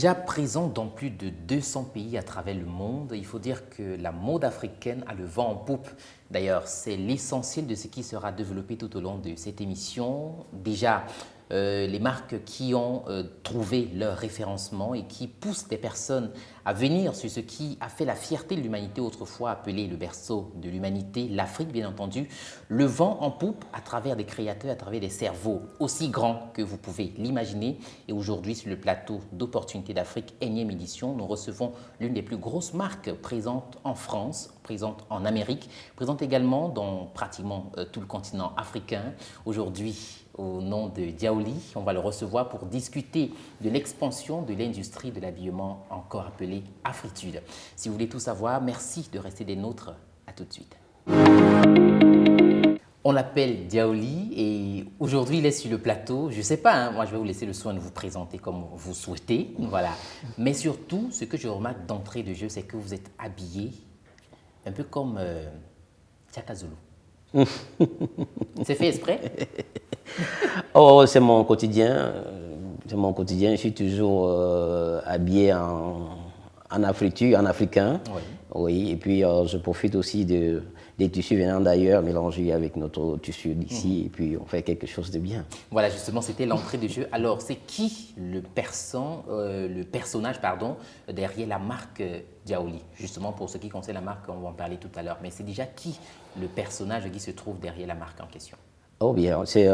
Déjà présent dans plus de 200 pays à travers le monde, il faut dire que la mode africaine a le vent en poupe. D'ailleurs, c'est l'essentiel de ce qui sera développé tout au long de cette émission. Déjà, les marques qui ont trouvé leur référencement et qui poussent des personnes à venir sur ce qui a fait la fierté de l'humanité autrefois appelé le berceau de l'humanité, l'Afrique bien entendu, le vent en poupe à travers des créateurs, à travers des cerveaux aussi grands que vous pouvez l'imaginer. Et aujourd'hui sur le plateau d'Opportunités d'Afrique, énième édition, nous recevons l'une des plus grosses marques présentes en France, présente en Amérique, présente également dans pratiquement tout le continent africain. Aujourd'hui, au nom de Diaouli, on va le recevoir pour discuter de l'expansion de l'industrie de l'habillement, encore appelée Afritude. Si vous voulez tout savoir, merci de rester des nôtres. À tout de suite. On l'appelle Diaouli et aujourd'hui il est sur le plateau. Je ne sais pas, moi je vais vous laisser le soin de vous présenter comme vous souhaitez. Voilà. Mais surtout, ce que je remarque d'entrée de jeu, c'est que vous êtes habillé un peu comme Tchaka Zulu. C'est fait exprès? Oh, c'est mon quotidien. C'est mon quotidien. Je suis toujours habillé en africain, en africain. Oui. Oui. Et puis, je profite aussi des tissus venant d'ailleurs, mélangés avec notre tissu d'ici. Et puis, on fait quelque chose de bien. Voilà, justement, c'était l'entrée de jeu. Alors, c'est qui le personnage derrière la marque Diaouli? Justement, pour ce qui concerne la marque, on va en parler tout à l'heure. Mais c'est déjà qui le personnage qui se trouve derrière la marque en question? Oh bien, c'est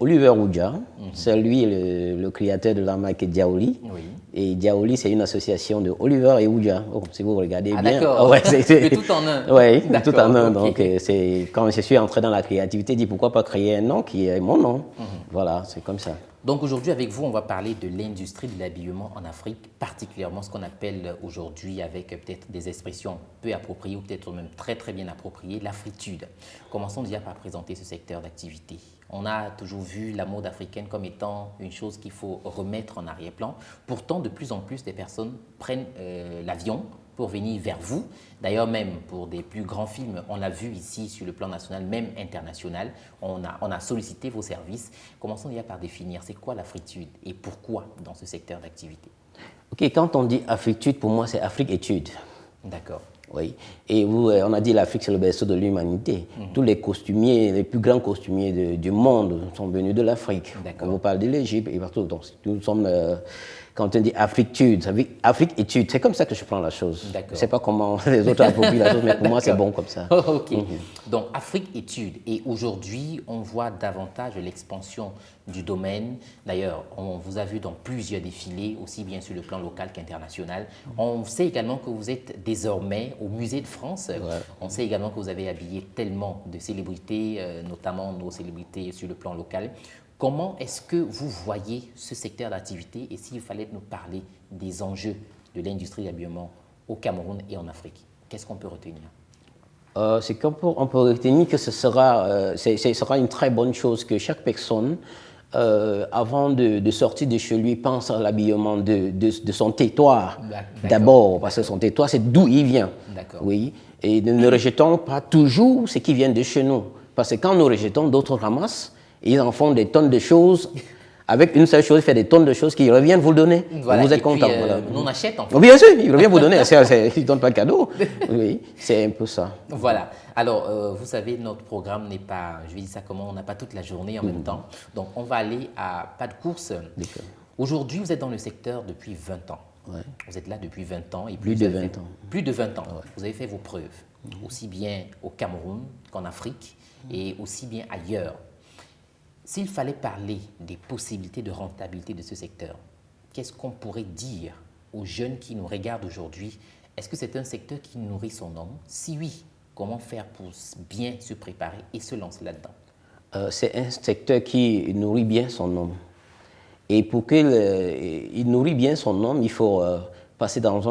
Oliver Oudja, c'est lui le créateur de la marque Diaouli. Oui. Et Diaouli, c'est une association de Oliver et Oudja. Oh, si vous regardez bien. D'accord, ouais, de tout en un. Oui, de tout en un. Okay. Donc, c'est quand je suis entré dans la créativité, je dis pourquoi pas créer un nom qui est mon nom. Voilà, c'est comme ça. Donc aujourd'hui, avec vous, on va parler de l'industrie de l'habillement en Afrique, particulièrement ce qu'on appelle aujourd'hui, avec peut-être des expressions peu appropriées ou peut-être même très très bien appropriées, l'afritude. Commençons déjà par présenter ce secteur d'activité. On a toujours vu la mode africaine comme étant une chose qu'il faut remettre en arrière-plan. Pourtant, de plus en plus, des personnes prennent l'avion pour venir vers vous. D'ailleurs, même pour des plus grands films, on l'a vu ici sur le plan national, même international, on a sollicité vos services. Commençons déjà par définir, c'est quoi l'afritude et pourquoi dans ce secteur d'activité? Ok, quand on dit afritude, pour moi, c'est Afrique-étude. D'accord. Oui, et on a dit l'Afrique, c'est le berceau de l'humanité. Tous les costumiers, les plus grands costumiers du monde sont venus de l'Afrique. On vous parle de l'Égypte et partout. Donc, nous sommes, quand on dit Afrique-étude, Afrique-étude, c'est comme ça que je prends la chose. Je ne sais pas comment les autres approprient la chose, mais pour moi, c'est bon comme ça. Ok. Donc, Afrique-étude. Et aujourd'hui, on voit davantage l'expansion du domaine. D'ailleurs, on vous a vu dans plusieurs défilés, aussi bien sur le plan local qu'international. On sait également que vous êtes désormais au Musée de France. Ouais. On sait également que vous avez habillé tellement de célébrités, notamment nos célébrités sur le plan local. Comment est-ce que vous voyez ce secteur d'activité et s'il fallait nous parler des enjeux de l'industrie de l'habillement au Cameroun et en Afrique? Qu'est-ce qu'on peut retenir? C'est qu'on peut retenir que ce sera une très bonne chose que chaque personne, avant de sortir de chez lui, pense à l'habillement de son territoire. D'abord, parce que son territoire, c'est d'où il vient. Oui. Et ne rejetons pas toujours ce qui vient de chez nous. Parce que quand nous rejetons, d'autres ramassent, et ils en font des tonnes de choses. Avec une seule chose, il fait des tonnes de choses qui reviennent vous le donner. Voilà. Vous êtes content. Voilà. Nous, on achète en fait. Bien sûr, il revient vous donner. Il ne donne pas de cadeau. Oui, c'est un peu ça. Voilà. Alors, vous savez, notre programme n'est pas, je vais dire ça comment, on n'a pas toute la journée en même temps. Donc, on va aller à pas de course. Aujourd'hui, vous êtes dans le secteur depuis 20 ans. Ouais. Vous êtes là depuis 20 ans. Et plus de 20 ans. Plus de 20 ans. Ouais. Vous avez fait vos preuves, aussi bien au Cameroun qu'en Afrique et aussi bien ailleurs. S'il fallait parler des possibilités de rentabilité de ce secteur, qu'est-ce qu'on pourrait dire aux jeunes qui nous regardent aujourd'hui? Est-ce que c'est un secteur qui nourrit son homme? Si oui, comment faire pour bien se préparer et se lancer là-dedans? C'est un secteur qui nourrit bien son homme. Et pour qu'il nourrit bien son homme, il faut passer dans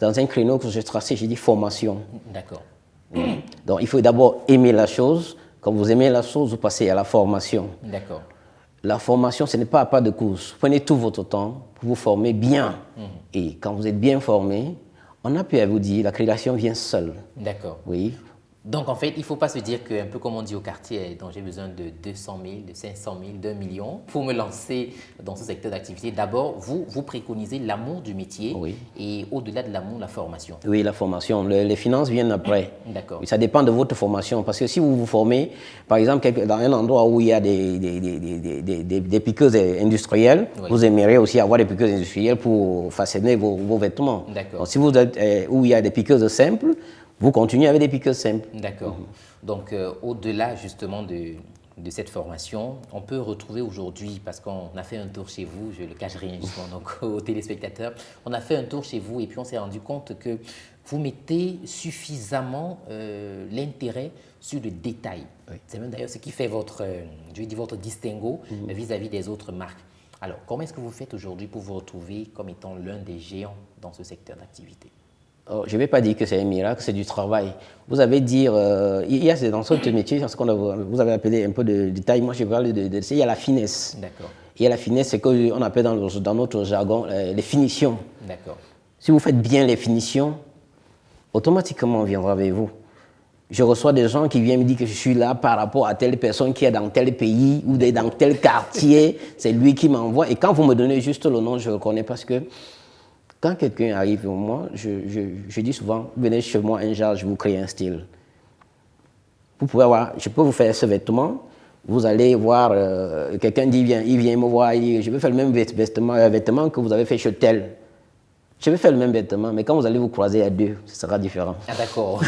un créneau que j'ai tracé, j'ai dit formation. D'accord. Donc il faut d'abord aimer la chose. Quand vous aimez la chose, vous passez à la formation. D'accord. La formation, ce n'est pas à pas de course. Prenez tout votre temps pour vous former bien. Et quand vous êtes bien formé, on n'a plus à vous dire, la création vient seule. D'accord. Oui. Donc, en fait, il ne faut pas se dire qu'un peu comme on dit au quartier, dont j'ai besoin de 200 000, de 500 000, d'1 million pour me lancer dans ce secteur d'activité. D'abord, vous préconisez l'amour du métier Oui. et au-delà de l'amour, la formation. Oui, la formation. Les finances viennent après. D'accord. Ça dépend de votre formation. Parce que si vous vous formez, par exemple, dans un endroit où il y a des piqueuses industrielles, Oui. vous aimeriez aussi avoir des piqueuses industrielles pour façonner vos vêtements. D'accord. Donc, si vous êtes où il y a des piqueuses simples, vous continuez avec des piqueuses simples. D'accord. Donc, au-delà justement de cette formation, on peut retrouver aujourd'hui, parce qu'on a fait un tour chez vous, je ne le cache rien justement donc, aux téléspectateurs, on a fait un tour chez vous et puis on s'est rendu compte que vous mettez suffisamment l'intérêt sur le détail. Oui. C'est même d'ailleurs ce qui fait votre distinguo vis-à-vis des autres marques. Alors, comment est-ce que vous faites aujourd'hui pour vous retrouver comme étant l'un des géants dans ce secteur d'activité? Je ne vais pas dire que c'est un miracle, c'est du travail. Vous avez dit, il y a dans ce métier, ce vous avez appelé un peu de détail, moi je parle il y a la finesse. D'accord. Il y a la finesse, c'est qu'on appelle dans notre jargon les finitions. D'accord. Si vous faites bien les finitions, automatiquement on viendra avec vous. Je reçois des gens qui viennent me dire que je suis là par rapport à telle personne qui est dans tel pays ou dans tel quartier, c'est lui qui m'envoie. Et quand vous me donnez juste le nom, je reconnais parce que quand quelqu'un arrive au moi, je dis souvent, venez chez moi un jour, je vous crée un style. Vous pouvez voir, je peux vous faire ce vêtement, vous allez voir, quelqu'un dit, il vient me voir, il dit, je vais faire le même vêtement que vous avez fait chez tel. Je vais faire le même vêtement, mais quand vous allez vous croiser à deux, ce sera différent. Ah d'accord.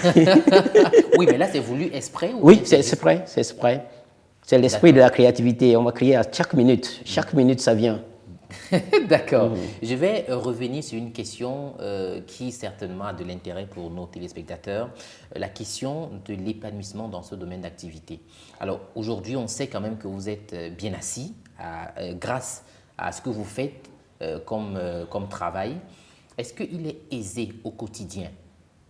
Oui, mais là, c'est voulu exprès ou oui, c'est exprès, c'est exprès. C'est l'esprit de la créativité, on va créer à chaque minute. Chaque minute, ça vient. D'accord. Je vais revenir sur une question qui certainement a de l'intérêt pour nos téléspectateurs, la question de l'épanouissement dans ce domaine d'activité. Alors aujourd'hui, on sait quand même que vous êtes bien assis grâce à ce que vous faites comme travail. Est-ce qu'il est aisé au quotidien,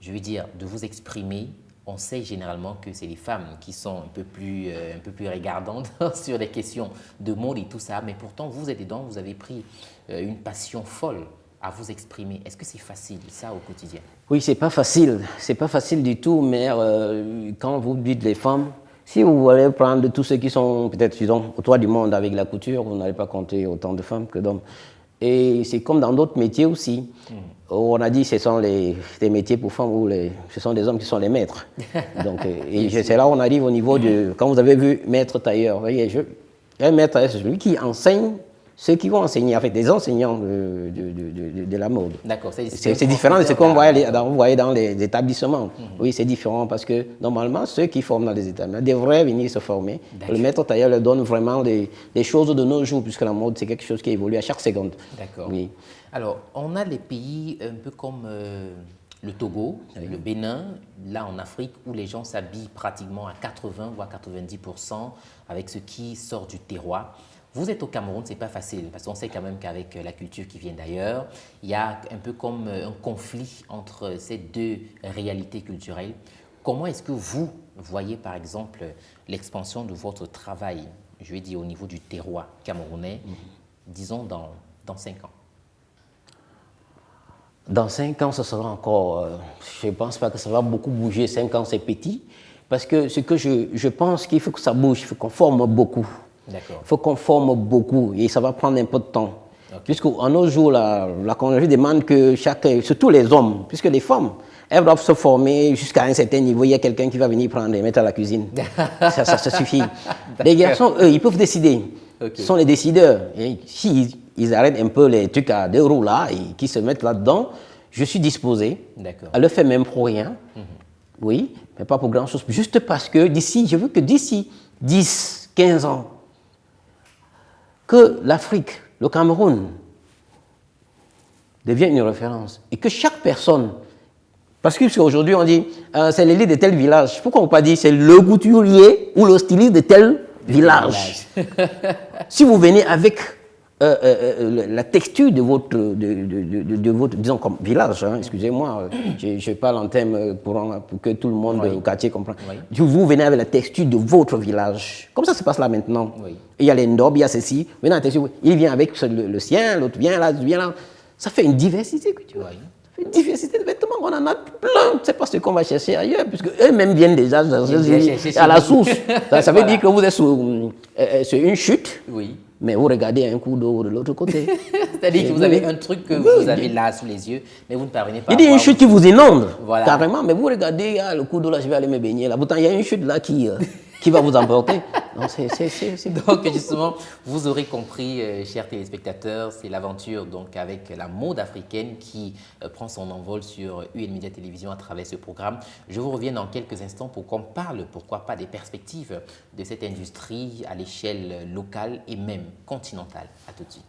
je veux dire, de vous exprimer? On sait généralement que c'est les femmes qui sont un peu plus regardantes sur les questions de mode et tout ça, mais pourtant vous êtes dedans, vous avez pris une passion folle à vous exprimer. Est-ce que c'est facile ça au quotidien? Oui, c'est pas facile du tout, mais quand vous dites les femmes, si vous voulez prendre tous ceux qui sont peut-être au toit du monde avec la couture, vous n'allez pas compter autant de femmes que d'hommes. Et c'est comme dans d'autres métiers aussi. On a dit que ce sont des métiers pour femmes où ce sont des hommes qui sont les maîtres. Donc, c'est là où on arrive au niveau de... Quand vous avez vu maître tailleur, vous voyez, un maître tailleur, c'est celui qui enseigne ceux qui vont enseigner, en fait, des enseignants de la mode. D'accord. C'est différent de ce qu'on voyait dans les établissements. Oui, c'est différent parce que normalement, ceux qui forment dans les établissements devraient venir se former. Le maître tailleur leur donne vraiment des choses de nos jours, puisque la mode, c'est quelque chose qui évolue à chaque seconde. D'accord. Oui. Alors, on a les pays un peu comme le Togo, le Bénin, là en Afrique, où les gens s'habillent pratiquement à 80 voire 90% avec ce qui sort du terroir. Vous êtes au Cameroun, ce n'est pas facile, parce qu'on sait quand même qu'avec la culture qui vient d'ailleurs, il y a un peu comme un conflit entre ces deux réalités culturelles. Comment est-ce que vous voyez, par exemple, l'expansion de votre travail, je vais dire au niveau du terroir camerounais, disons dans 5 ans? Dans 5 ans, ce sera encore... je ne pense pas que ça va beaucoup bouger. 5 ans, c'est petit. Parce que ce que je pense qu'il faut que ça bouge, il faut qu'on forme beaucoup. Il faut qu'on forme beaucoup et ça va prendre un peu de temps. Okay. Puisqu'en nos jours, la conjoncture demande que surtout les hommes, puisque les femmes, elles doivent se former jusqu'à un certain niveau. Il y a quelqu'un qui va venir prendre et mettre à la cuisine. ça suffit. Les garçons, eux, ils peuvent décider. Okay. Ce sont les décideurs. Et si ils arrêtent un peu les trucs à 2 roues là et qui se mettent là-dedans, je suis disposé à le faire même pour rien. Oui, mais pas pour grand-chose. Juste parce que je veux que d'ici 10, 15 ans, que l'Afrique, le Cameroun, devienne une référence. Et que chaque personne, parce qu'aujourd'hui on dit, c'est l'élite de tel village. Pourquoi on ne peut pas dire c'est le couturier ou le styliste de tel village? Si vous venez avec la texture de votre disons, comme village, hein, excusez-moi, je parle en termes pour que tout le monde au quartier comprenne. Oui. Vous venez avec la texture de votre village. Comme ça se passe là maintenant. Oui. Il y a les ndobs, il y a ceci. Il vient avec le sien, l'autre vient là, Ça fait une diversité culturelle. Oui. Ça fait diversité de vêtements, on en a plein. C'est pas ce qu'on va chercher ailleurs, puisque eux-mêmes viennent déjà à la source. Ça veut dire que vous êtes sur une chute, Oui. mais vous regardez un coup d'eau de l'autre côté. C'est-à-dire que vous avez un truc que vous avez là sous les yeux, mais vous ne parvenez pas Il dit une chute qui vous inonde, Voilà. carrément, mais vous regardez, le coup d'eau là, je vais aller me baigner là. Pourtant, il y a une chute là qui va vous emporter. Non, c'est... Donc justement, vous aurez compris, chers téléspectateurs, c'est l'aventure donc avec la mode africaine qui prend son envol sur UN Media Télévision à travers ce programme. Je vous reviens dans quelques instants pour qu'on parle, pourquoi pas, des perspectives de cette industrie à l'échelle locale et même continentale. À tout de suite.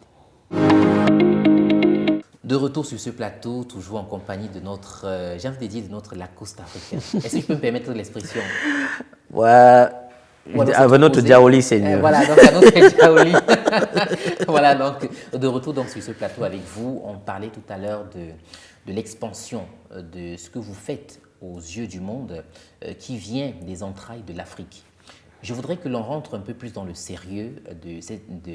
De retour sur ce plateau, toujours en compagnie de notre, j'ai envie de dire, de notre Lacoste africain. Est-ce que je peux me permettre l'expression? Ouais. Avec notre Diaoli, c'est mieux. Voilà, donc à notre Diaoli. Voilà, donc de retour donc, sur ce plateau avec vous. On parlait tout à l'heure de l'expansion de ce que vous faites aux yeux du monde qui vient des entrailles de l'Afrique. Je voudrais que l'on rentre un peu plus dans le sérieux de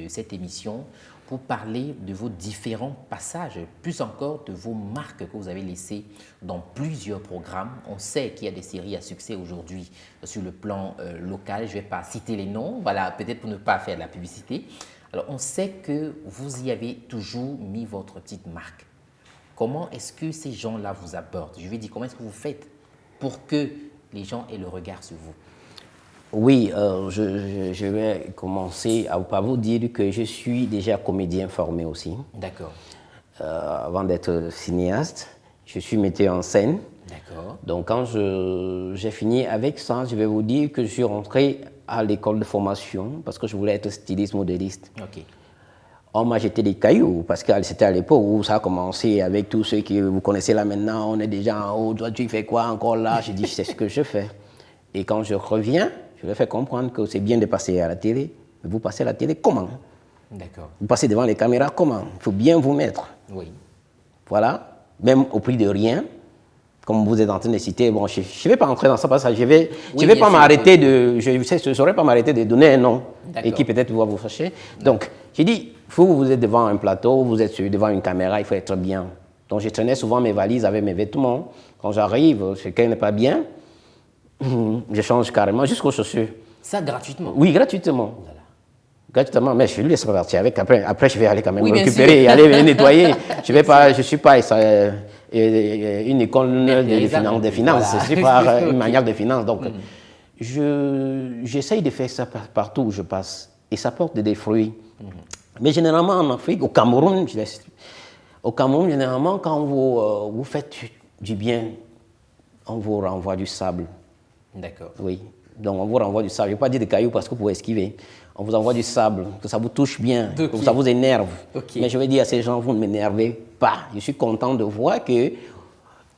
cette émission pour parler de vos différents passages, plus encore de vos marques que vous avez laissées dans plusieurs programmes. On sait qu'il y a des séries à succès aujourd'hui sur le plan local. Je ne vais pas citer les noms, voilà, peut-être pour ne pas faire de la publicité. Alors, on sait que vous y avez toujours mis votre petite marque. Comment est-ce que ces gens-là vous abordent? Je vais dire, comment est-ce que vous faites pour que les gens aient le regard sur vous? Oui, je vais commencer par vous dire que je suis déjà comédien formé aussi. D'accord. Avant d'être cinéaste, je suis metteur en scène. D'accord. Donc quand j'ai fini avec ça, je vais vous dire que je suis rentré à l'école de formation parce que je voulais être styliste modéliste. Ok. On m'a jeté des cailloux parce que c'était à l'époque où ça a commencé avec tous ceux que vous connaissez là maintenant. On est déjà en haut. Toi, tu fais quoi encore là? J'ai dit, c'est ce que je fais. Et quand je reviens, je leur fais comprendre que c'est bien de passer à la télé, mais vous passez à la télé comment? D'accord. Vous passez devant les caméras comment? Il faut bien vous mettre. Oui. Voilà, même au prix de rien, comme vous êtes en train de citer. Bon, je ne vais pas entrer dans ça parce que je vais pas m'arrêter je saurais pas m'arrêter de donner un nom et qui peut-être va vous fâcher. Donc, j'ai dit, vous êtes devant un plateau, vous êtes devant une caméra, il faut être bien. Donc, je traînais souvent mes valises avec mes vêtements. Quand j'arrive, si quelqu'un n'est pas bien, je change carrément jusqu'aux chaussures. Ça gratuitement? Oui, gratuitement. Voilà. Gratuitement, mais je lui laisse partir avec. Après, je vais aller quand même récupérer et aller nettoyer. Je ne suis pas une école de finances, voilà. Je suis pas une manière de finance. Donc, j'essaye de faire ça partout où je passe. Et ça porte des fruits. Mais généralement en Afrique, au Cameroun, généralement, quand vous faites du bien, on vous renvoie du sable. D'accord. Oui. Donc, on vous renvoie du sable. Je ne vais pas dire des cailloux parce que vous pouvez esquiver. On vous envoie du sable, que ça vous touche bien, que ça vous énerve. Okay. Mais je vais dire à ces gens, vous ne m'énervez pas. Je suis content de voir que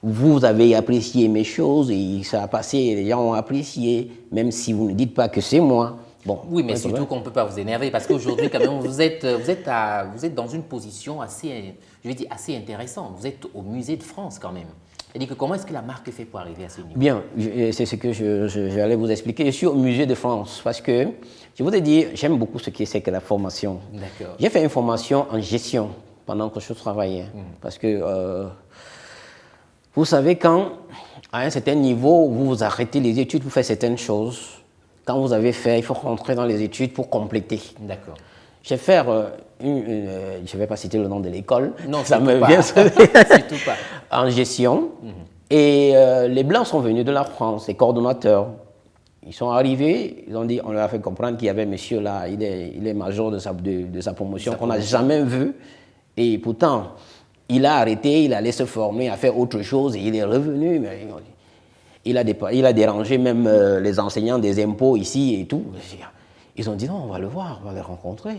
vous avez apprécié mes choses et ça a passé, les gens ont apprécié, même si vous ne dites pas que c'est moi. Bon, oui, mais surtout qu'on ne peut pas vous énerver parce qu'aujourd'hui, quand même, vous êtes dans une position assez, je vais dire, assez intéressante. Vous êtes au Musée de France quand même. C'est-à-dire que comment est-ce que la marque fait pour arriver à ce niveau? Bien, c'est ce que j'allais vous expliquer. Je suis au Musée de France parce que, je vous ai dit, j'aime beaucoup ce qui c'est que la formation. D'accord. J'ai fait une formation en gestion pendant que je travaillais. Parce que, vous savez, quand, à un certain niveau, vous arrêtez les études, vous faites certaines choses. Quand vous avez fait, il faut rentrer dans les études pour compléter. D'accord. Je vais faire je ne vais pas citer le nom de l'école. Non, ça me vient surtout pas. En gestion. Et les Blancs sont venus de la France, les coordonnateurs. Ils sont arrivés, ils ont dit, on leur a fait comprendre qu'il y avait monsieur là, il est major de sa promotion qu'on n'a jamais vu. Et pourtant, il a arrêté, il allait se former à faire autre chose et il est revenu. Mais il a dérangé même les enseignants des impôts ici et tout. Ils ont dit non, on va le voir, on va le rencontrer.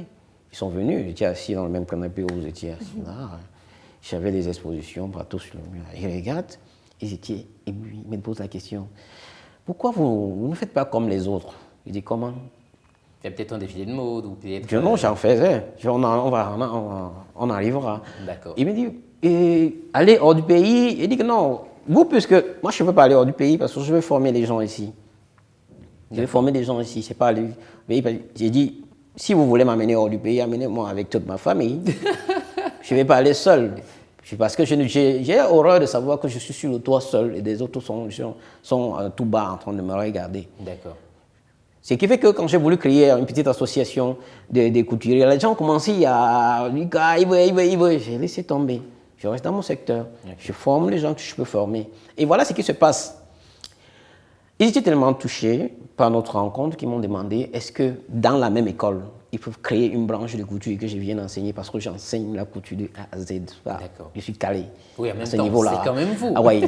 Ils sont venus, j'étais assis dans le même canapé où vous étiez assis là. J'avais des expositions partout sur le mur. Ils regardent, ils étaient émus, ils me posent la question. Pourquoi vous ne faites pas comme les autres? Je dis comment? Il y a peut-être un défilé de mode ou peut-être... Non, j'en faisais. On arrivera. D'accord. Il me dit, aller hors du pays. Il dit que non, vous, puisque moi je ne veux pas aller hors du pays parce que je veux former les gens ici. Je vais former des gens ici, c'est pas aller. J'ai dit, si vous voulez m'amener hors du pays, amenez-moi avec toute ma famille. Je ne vais pas aller seul. Parce que j'ai horreur de savoir que je suis sur le toit seul et des autres sont tout bas en train de me regarder. D'accord. Ce qui fait que quand j'ai voulu créer une petite association des couturiers, les gens commençaient à dire ah, il veut. J'ai laissé tomber. Je reste dans mon secteur. Okay. Je forme les gens que je peux former. Et voilà ce qui se passe. Ils étaient tellement touchés par notre rencontre qu'ils m'ont demandé est-ce que dans la même école, ils peuvent créer une branche de couture que je viens d'enseigner parce que j'enseigne la couture de A à Z. D'accord. Je suis calé oui, à ce niveau-là. C'est quand même vous. Ah ouais,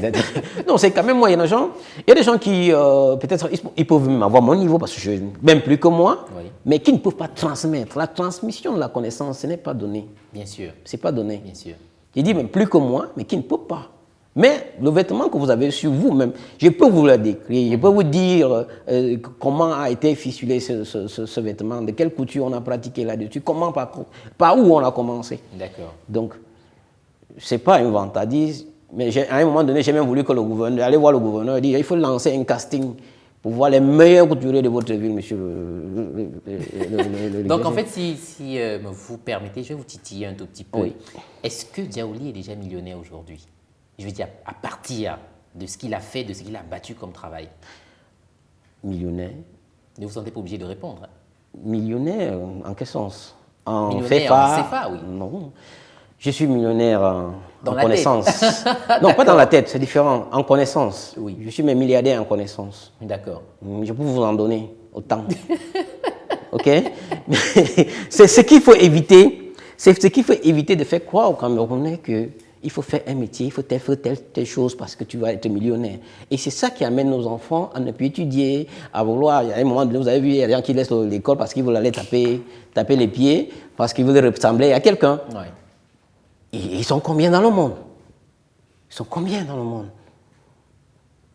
non, c'est quand même moi. Il y a des gens qui, peut-être, ils peuvent même avoir mon niveau parce que même plus que moi, oui. Mais qui ne peuvent pas transmettre. La transmission de la connaissance, ce n'est pas donné. Bien sûr. Ce n'est pas donné. Bien sûr. Je dis même plus que moi, mais qui ne peut pas. Mais le vêtement que vous avez sur vous-même, je peux vous le décrire, je peux vous dire comment a été ficelé ce vêtement, de quelle couture on a pratiqué là-dessus, comment, par où on a commencé. D'accord. Donc, ce n'est pas une vantardise, mais à un moment donné, j'ai même voulu que le gouverneur, aller voir le gouverneur et dire il faut lancer un casting pour voir les meilleurs couturiers de votre ville, monsieur le Donc, en fait, si vous permettez, je vais vous titiller un tout petit peu. Oui. Est-ce que Diaouli est déjà millionnaire aujourd'hui? Je veux dire, à partir de ce qu'il a fait, de ce qu'il a battu comme travail. Millionnaire. Ne vous sentez pas obligé de répondre. Millionnaire, en quel sens? En CFA, oui. Non. Je suis millionnaire en connaissance. Tête. Non, pas dans la tête, c'est différent. En connaissance. Oui. Je suis même milliardaire en connaissance. D'accord. Je peux vous en donner autant. OK? C'est ce qu'il faut éviter. C'est ce qu'il faut éviter de faire croire aux Camerounais que il faut faire un métier, il faut telle chose parce que tu vas être millionnaire. Et c'est ça qui amène nos enfants à ne plus étudier, à vouloir, à un moment donné, vous avez vu, il y a des gens qui laissent l'école parce qu'ils veulent aller taper les pieds, parce qu'ils veulent ressembler à quelqu'un. Ouais. Et ils sont combien dans le monde? Ils sont combien dans le monde?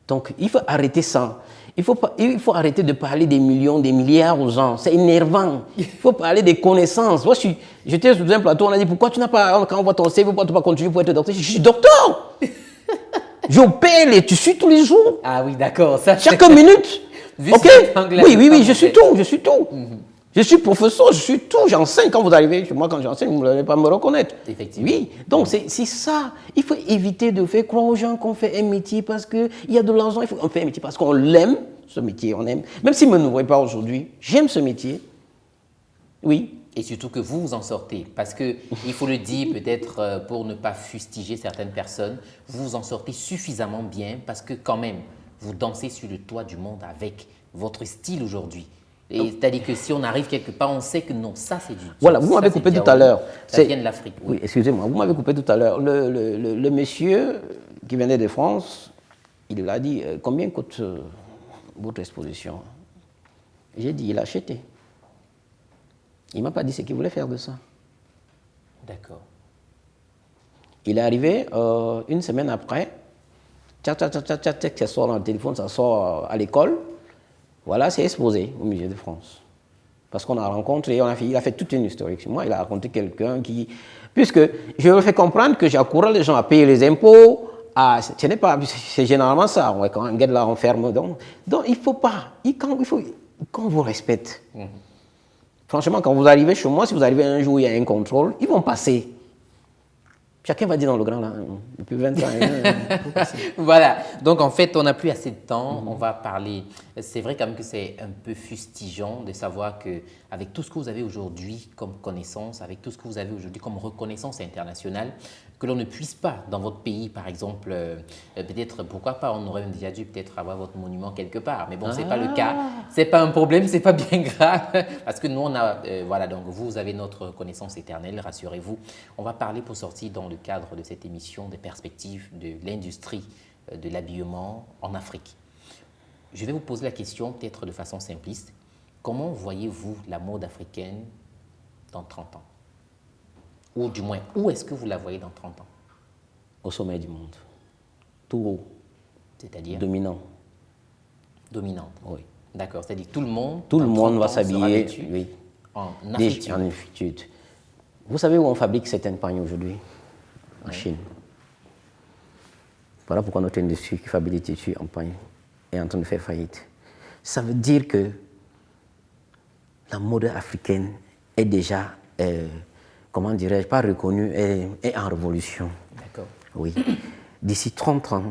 Donc, il faut arrêter ça. Il faut arrêter de parler des millions, des milliards aux gens. C'est énervant. Il faut parler des connaissances. Moi, j'étais sur un plateau, on a dit, pourquoi tu n'as pas, quand on voit ton CV, pourquoi tu n'as pas continué pour être docteur? Je suis docteur. J'opère les tissus tous les jours. Ah oui, d'accord. Chaque minute. Ok? Oui, je suis tout. Je suis professeur, je suis tout, j'enseigne. Quand vous arrivez chez moi, quand j'enseigne, vous n'allez pas me reconnaître. Effectivement. Oui, donc c'est ça. Il faut éviter de faire croire aux gens qu'on fait un métier parce qu'il y a de l'argent. On fait un métier parce qu'on l'aime, ce métier, on aime. Même s'il ne me nourrit pas aujourd'hui, j'aime ce métier. Oui. Et surtout que vous en sortez. Parce qu'il faut le dire, peut-être pour ne pas fustiger certaines personnes, vous en sortez suffisamment bien parce que quand même, vous dansez sur le toit du monde avec votre style aujourd'hui. C'est-à-dire que si on arrive quelque part, on sait que non, ça c'est du... Voilà, vous m'avez coupé tout à l'heure. Ça vient de l'Afrique. Oui, excusez-moi, vous m'avez coupé tout à l'heure. Le monsieur qui venait de France, il a dit, combien coûte votre exposition? J'ai dit, il a acheté. Il ne m'a pas dit ce qu'il voulait faire de ça. D'accord. Il est arrivé une semaine après, ça sort dans le téléphone, ça sort à l'école. Voilà, c'est exposé au Musée de France. Parce qu'on a rencontré, il a fait toute une historique sur moi. Il a raconté quelqu'un qui... Puisque je lui fais comprendre que j'encourage les gens à payer les impôts. Ce n'est pas... C'est généralement ça. Quand on guette là, on ferme. Donc il ne faut pas... Qu'on vous respecte. Franchement, quand vous arrivez chez moi, si vous arrivez un jour où il y a un contrôle, ils vont passer. Chacun va dire dans le grand, là, depuis 20 ans. Voilà, donc en fait, on n'a plus assez de temps, on va parler. C'est vrai quand même que c'est un peu fustigeant de savoir qu'avec tout ce que vous avez aujourd'hui comme connaissance, avec tout ce que vous avez aujourd'hui comme reconnaissance internationale, que l'on ne puisse pas, dans votre pays, par exemple, peut-être, pourquoi pas, on aurait même déjà dû peut-être avoir votre monument quelque part. Mais bon, ce n'est pas le cas, ce n'est pas un problème, ce n'est pas bien grave. Parce que nous, on a, voilà, donc vous avez notre reconnaissance éternelle, rassurez-vous. On va parler pour sortir dans le cadre de cette émission des perspectives de l'industrie de l'habillement en Afrique. Je vais vous poser la question peut-être de façon simpliste. Comment voyez-vous la mode africaine dans 30 ans? Ou du moins, où est-ce que vous la voyez dans 30 ans? Au sommet du monde. Tout haut. C'est-à-dire? Dominant. Dominante. Oui. D'accord, c'est-à-dire tout le monde va s'habiller en afritude. Vous savez où on fabrique certaines pagnes aujourd'hui? En Chine. Voilà pourquoi notre industrie qui fabrique des tissus en pagne est en train de faire faillite. Ça veut dire que la mode africaine est déjà, comment dirais-je, pas reconnue, est en révolution. Oui, d'ici 30 ans.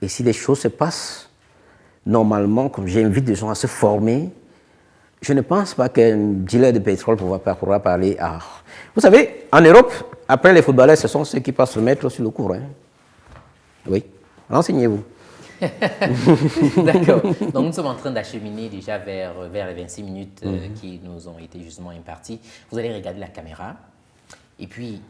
Et si les choses se passent normalement, comme j'invite les gens à se former, je ne pense pas qu'un dealer de pétrole pourra parler art. Vous savez, en Europe, après les footballeurs, ce sont ceux qui passent se mettre sur le cours. Hein. Oui, renseignez-vous. D'accord. Donc nous sommes en train d'acheminer déjà vers les 26 minutes qui nous ont été justement imparties. Vous allez regarder la caméra. Et puis,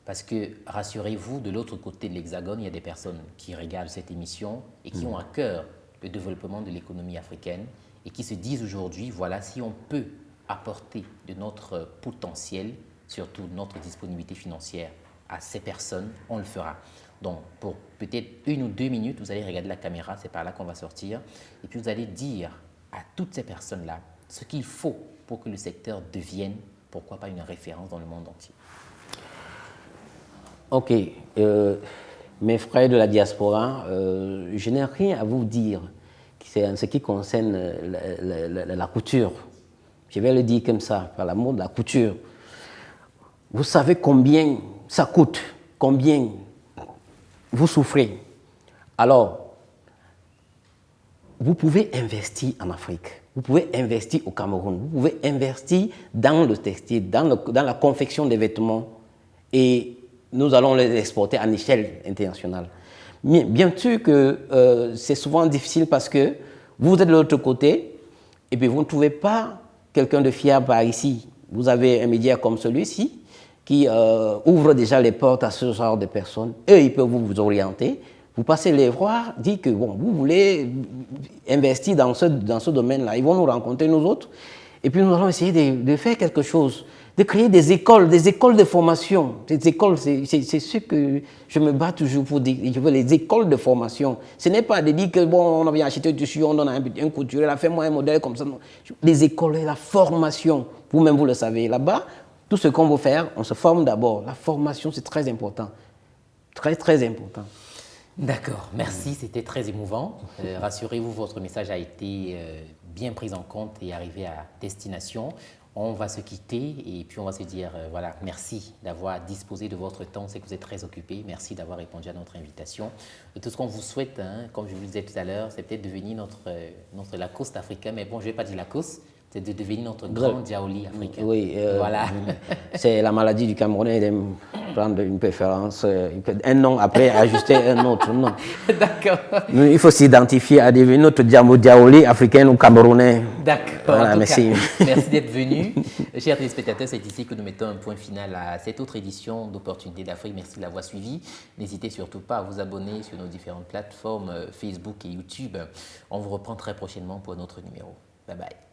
parce que rassurez-vous, de l'autre côté de l'Hexagone, il y a des personnes qui regardent cette émission et qui ont à cœur le développement de l'économie africaine et qui se disent aujourd'hui, voilà, si on peut apporter de notre potentiel, surtout notre disponibilité financière à ces personnes, on le fera. Donc, pour peut-être 1 ou 2 minutes, vous allez regarder la caméra, c'est par là qu'on va sortir, et puis vous allez dire à toutes ces personnes-là ce qu'il faut pour que le secteur devienne, pourquoi pas, une référence dans le monde entier. Ok, mes frères de la diaspora, je n'ai rien à vous dire en ce qui concerne la couture. Je vais le dire comme ça, par l'amour de la couture. Vous savez combien ça coûte, combien vous souffrez. Alors, vous pouvez investir en Afrique, vous pouvez investir au Cameroun, vous pouvez investir dans le textile, dans la confection des vêtements et nous allons les exporter à l'échelle internationale. Mais bien sûr que c'est souvent difficile parce que vous êtes de l'autre côté et puis vous ne trouvez pas quelqu'un de fiable par ici. Vous avez un média comme celui-ci qui ouvre déjà les portes à ce genre de personnes. Eux, ils peuvent vous orienter. Vous passez les voir, dites que bon, vous voulez investir dans ce domaine-là. Ils vont nous rencontrer, nous autres. Et puis nous allons essayer de faire quelque chose, de créer des écoles de formation. Des écoles, c'est ce que je me bats toujours pour dire. Je veux les écoles de formation. Ce n'est pas de dire que bon, on vient acheter du tissu, on donne un couturier, là, fais-moi un modèle comme ça. Non. Les écoles, la formation, vous-même vous le savez. Là-bas, tout ce qu'on veut faire, on se forme d'abord. La formation, c'est très important. Très, très important. D'accord, merci, c'était très émouvant. Rassurez-vous, votre message a été bien pris en compte et arrivé à destination. On va se quitter et puis on va se dire, voilà, merci d'avoir disposé de votre temps. C'est que vous êtes très occupé. Merci d'avoir répondu à notre invitation. Et tout ce qu'on vous souhaite, hein, comme je vous le disais tout à l'heure, c'est peut-être devenir notre Lacoste africain. Mais bon, je ne vais pas dire Lacoste. C'est de devenir notre grand Diaouli africain. Oui, voilà. C'est la maladie du Camerounais de prendre une préférence, un nom après ajuster un autre nom. D'accord. Il faut s'identifier à devenir notre Diaouli africain ou camerounais. D'accord. Voilà, merci. Merci d'être venu. Chers téléspectateurs, c'est ici que nous mettons un point final à cette autre édition d'Opportunités d'Afrique. Merci de l'avoir suivi. N'hésitez surtout pas à vous abonner sur nos différentes plateformes Facebook et YouTube. On vous reprend très prochainement pour un autre numéro. Bye bye.